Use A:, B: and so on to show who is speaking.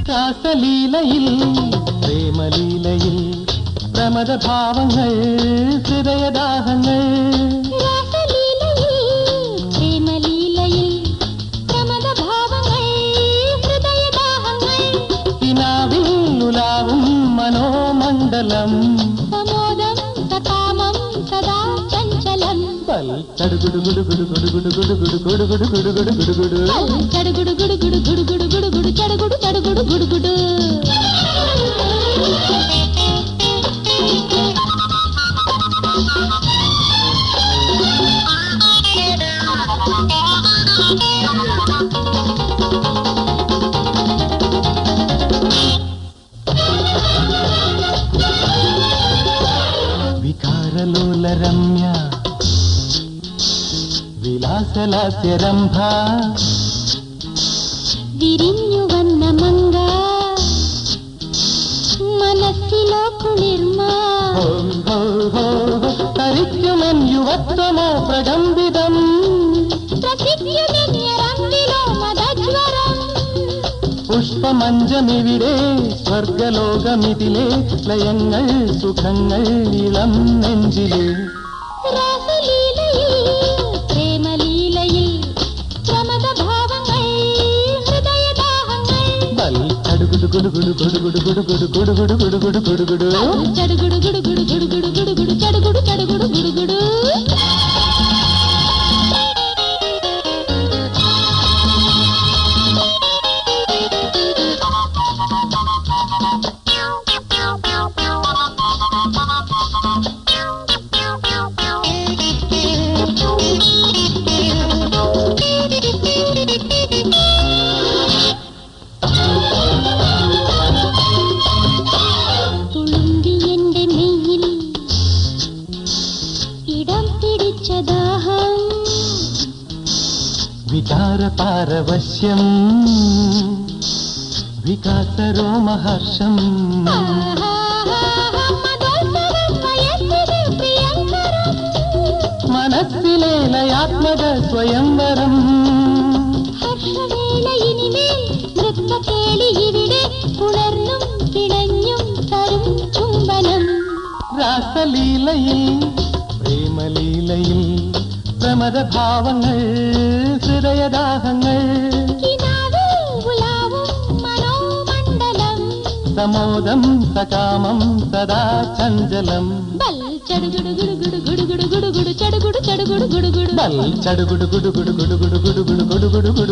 A: രാസലീലയിൽ പ്രേമലീലയിൽ പ്രമദഭാവങ്ങൾ ഹൃദയദാഹങ്ങൾ കിനാവിൽ ഉലാവും മനോമണ്ഡലം
B: സമോദം സകാമം സദാ ചഞ്ചലം
A: ചടുകുടു ഗുഡു ഗുഡു ഗുഡു ഗുഡു ഗുഡു ഗുഡു ഗുഡു ഗുഡു ഗുഡു ഗുഡു ഗുഡു ഗുഡു
B: ചടുകുടു ഗുഡു ഗുഡു ഗുഡു ഗുഡു ഗുഡു ഗുഡു ചടുകുടു ചടുകുടു ഗുഡു ഗുഡു
A: వికారలోల రమ్య విలాసలాస్యరంభ
B: విరిഞ്ഞു വന്ന మంగ മനസ്സിലോ കുളിർമ
A: തരിക്കുമെൻ യുവത്വമോ പ്രകമ്പിതം
B: പ്രസിദ്ധ്യരംഗിലോ മദജ്വരം
A: പുഷ്പമഞ്ചമിവിടെ സ്വർഗലോകമിതിലെ ലയങ്ങൾ സുഖങ്ങൾ ഇളം നെഞ്ചിലെ
B: രാസലീലയിൽ പ്രേമലീലയിൽ പ്രമദഭാവങ്ങൾ ഹൃദയദാഹങ്ങൾ
A: ചടുകുടു ഗുഡു ഗുഡു ഗുഡു ഗുഡു ഗുഡു ഗുഡു ഗുഡു ഗുഡു ഗുഡു ഗുഡു ഗുഡു ഗുഡു
B: ചടുകുടു ഗുഡു ഗുഡു ഗുഡു ഗുഡു ഗുഡു ഗുഡു ചടുകുടു ചടുകുടു ഗുഡു ഗുഡു
A: വികാരപാരവശ്യം വികാസരോമഹർഷം മനസ്സിലെ ലയാത്മക സ്വയംവരം രാസലീലയിൽ പ്രേമലീലയിൽ പ്രമദഭാവങ്ങൾ ഹൃദയദാഹങ്ങൾ സമോദം സകാമം സദാ ചഞ്ചലം
B: ചടുകുടു ഗുഡു ഗുഡു ഗുഡു ഗുഡു ഗുഡു ഗുഡു ചടുകുടു ചടുകുടു ഗുഡു ഗുഡു
A: ചടുകുടു ഗുഡു ഗുഡു ഗുഡു ഗുഡു ഗുഡു ഗുഡു ഗുഡു ഗുഡു ഗുഡു